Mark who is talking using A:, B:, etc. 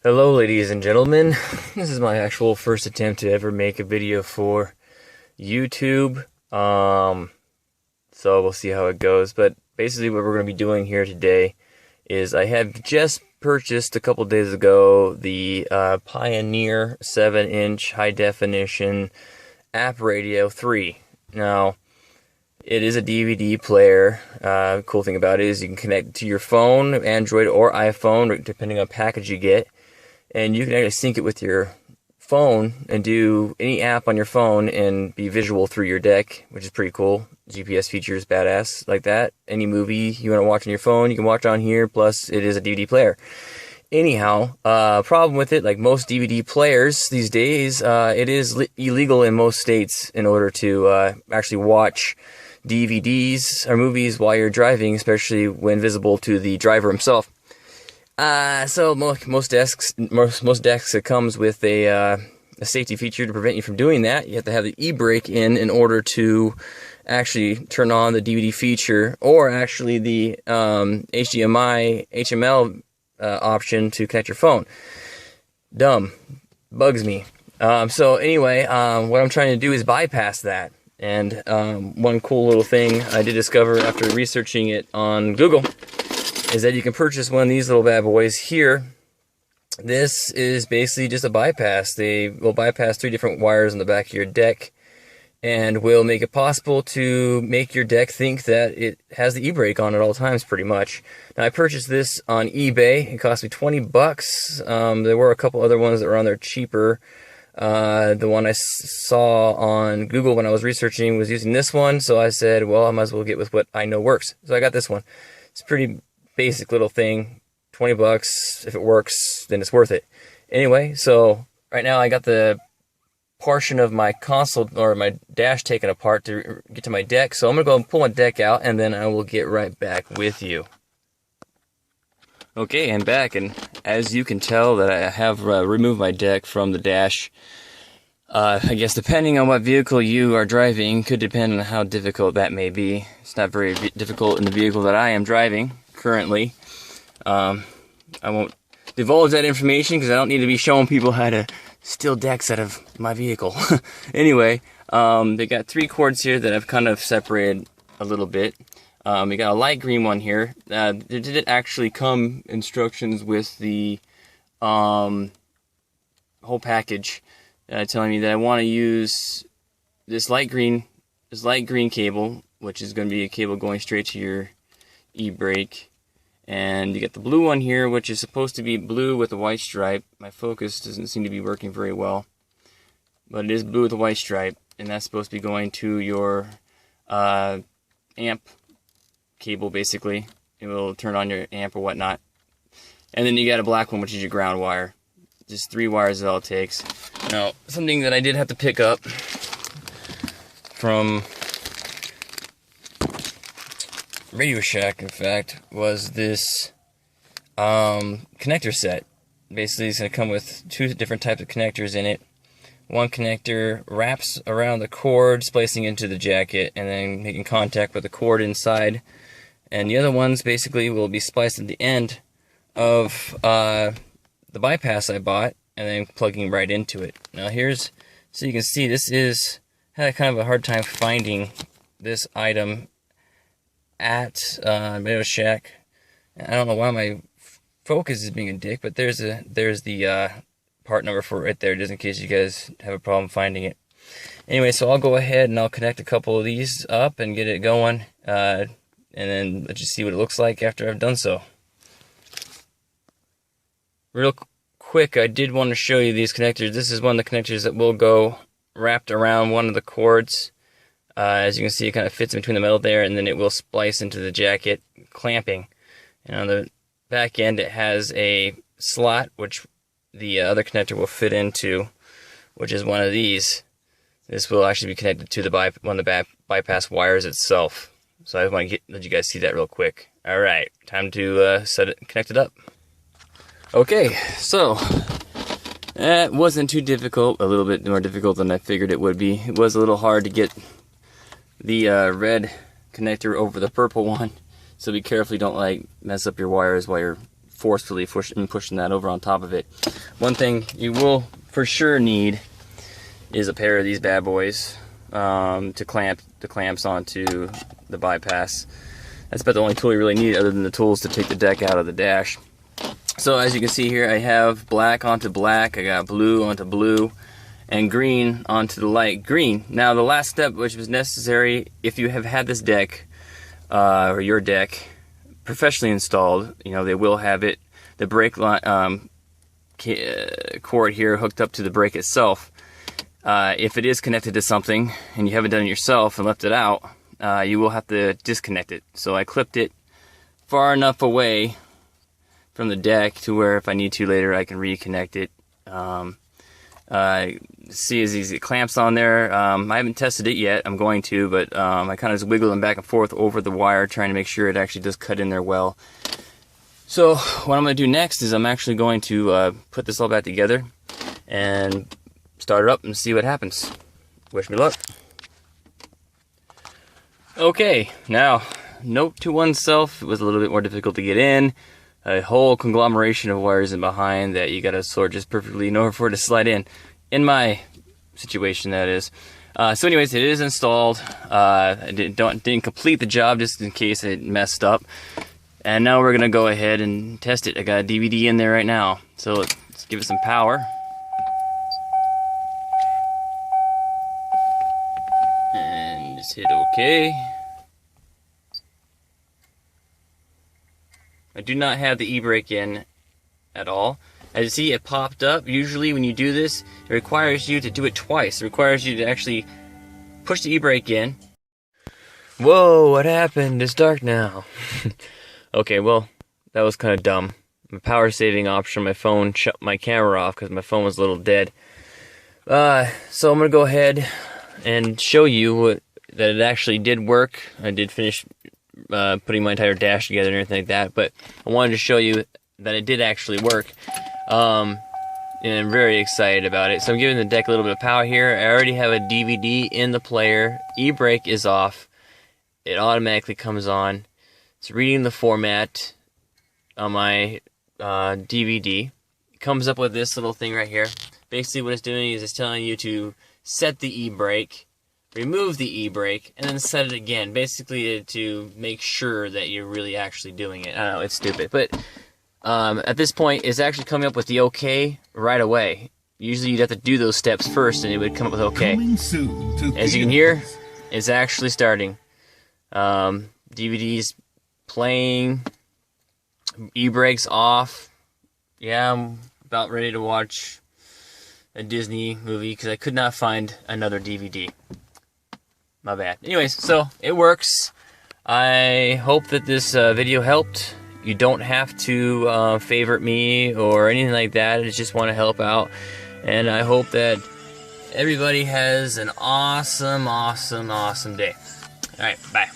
A: Hello ladies and gentlemen, this is my actual first attempt to ever make a video for YouTube, so we'll see how it goes, but basically what we're going to be doing here today is I have just purchased a couple days ago the Pioneer 7-inch high-definition app radio 3. Now, it is a DVD player. Cool thing about it is you can connect it to your phone, Android or iPhone, depending on package you get. And you can actually sync it with your phone and do any app on your phone and be visual through your deck, which is pretty cool. GPS features badass like that. Any movie you want to watch on your phone, you can watch on here, plus it is a DVD player. Anyhow, problem with it, like most DVD players these days, it is illegal in most states in order to actually watch DVDs or movies while you're driving, especially when visible to the driver himself. So most decks it comes with a safety feature to prevent you from doing that. You have to have the e-brake in order to actually turn on the DVD feature, or actually the HDMI HML option to connect your phone. Dumb, bugs me. So anyway, what I'm trying to do is bypass that. And one cool little thing I did discover after researching it on Google is that you can purchase one of these little bad boys here. This is basically just a bypass. They will bypass 3 different wires on the back of your deck and will make it possible to make your deck think that it has the e-brake on at all times, pretty much. Now, I purchased this on eBay. It cost me 20 bucks. There were a couple other ones that were on there cheaper. The one I saw on Google when I was researching was using this one, so I said, well, I might as well get with what I know works. So I got this one. It's pretty basic little thing, 20 bucks. If it works, then it's worth it. Anyway, so right now I got the portion of my console or my dash taken apart to get to my deck. So I'm going to go and pull my deck out, and then I will get right back with you. Okay, I'm back, and as you can tell that I have removed my deck from the dash. I guess depending on what vehicle you are driving could depend on how difficult that may be. It's not very difficult in the vehicle that I am driving currently. I won't divulge that information because I don't need to be showing people how to steal decks out of my vehicle. Anyway, they got 3 cords here that I've kind of separated a little bit. We got a light green one here. There did actually come instructions with the whole package telling me that I want to use this light green cable, which is going to be a cable going straight to your e-brake. And you get the blue one here, which is supposed to be blue with a white stripe. My focus doesn't seem to be working very well, but it is blue with a white stripe, and that's supposed to be going to your amp cable, basically. It will turn on your amp or whatnot. And then you got a black one, which is your ground wire. Just 3 wires is all it takes. Now, something that I did have to pick up from Radio Shack, in fact, was this connector set. Basically, it's going to come with 2 different types of connectors in it. One connector wraps around the cord, splicing into the jacket, and then making contact with the cord inside. And the other ones basically will be spliced at the end of the bypass I bought, and then plugging right into it. Now so you can see had kind of a hard time finding this item at Radio Shack. I don't know why my focus is being a dick, but there's the part number for it right there, just in case you guys have a problem finding it. Anyway, so I'll go ahead and I'll connect a couple of these up and get it going, and then let you see what it looks like after I've done so. Real quick, I did want to show you these connectors. This is one of the connectors that will go wrapped around one of the cords. As you can see, it kind of fits in between the metal there, and then it will splice into the jacket, clamping. And on the back end, it has a slot, which the other connector will fit into, which is one of these. This will actually be connected to one of the bypass wires itself. So I want to let you guys see that real quick. All right, time to connect it up. Okay, so that wasn't too difficult. A little bit more difficult than I figured it would be. It was a little hard to get the red connector over the purple one, so be careful you don't mess up your wires while you're forcefully pushing that over on top of it. One thing you will for sure need is a pair of these bad boys to clamp the clamps onto the bypass. That's about the only tool you really need, other than the tools to take the deck out of the dash. So as you can see here, I have black onto black, I got blue onto blue, and green onto the light green. Now the last step, which was necessary if you have had this deck, or your deck, professionally installed, you know, they will have it, the brake line, cord here hooked up to the brake itself. If it is connected to something and you haven't done it yourself and left it out, you will have to disconnect it. So I clipped it far enough away from the deck to where if I need to later I can reconnect it. See as these clamps on there. I haven't tested it yet. I'm going to, but I kind of just wiggle them back and forth over the wire, trying to make sure it actually does cut in there well. So what I'm going to do next is I'm actually going to put this all back together and start it up and see what happens. Wish me luck. Okay, now note to oneself, it was a little bit more difficult to get in. A whole conglomeration of wires in behind that you gotta sort just perfectly in order for it to slide in my situation, that is. So anyways, it is installed. I didn't complete the job just in case it messed up. And now we're gonna go ahead and test it. I got a DVD in there right now. So let's give it some power. And just hit OK. I do not have the e-brake in at all. As you see, it popped up. Usually when you do this, it requires you to do it twice. It requires you to actually push the e-brake in. Whoa, what happened? It's dark now. Okay, well, that was kind of dumb. My power saving option on my phone shut my camera off because my phone was a little dead. So I'm going to go ahead and show you that it actually did work. I did finish putting my entire dash together and everything like that, but I wanted to show you that it did actually work, and I'm very excited about it. So I'm giving the deck a little bit of power here. I already have a DVD in the player. E-brake is off. It automatically comes on. It's reading the format on my DVD. It comes up with this little thing right here. Basically what it's doing is it's telling you to set the e-brake, remove the e-brake, and then set it again, basically to make sure that you're really actually doing it. I know, it's stupid, but at this point, it's actually coming up with the OK right away. Usually you'd have to do those steps first, and it would come up with OK. As you can hear, it's actually starting. DVD's playing, e-brake's off. Yeah, I'm about ready to watch a Disney movie because I could not find another DVD. My bad. Anyways, so it works. I hope that this video helped. You don't have to favorite me or anything like that. I just want to help out. And I hope that everybody has an awesome, awesome, awesome day. Alright, bye.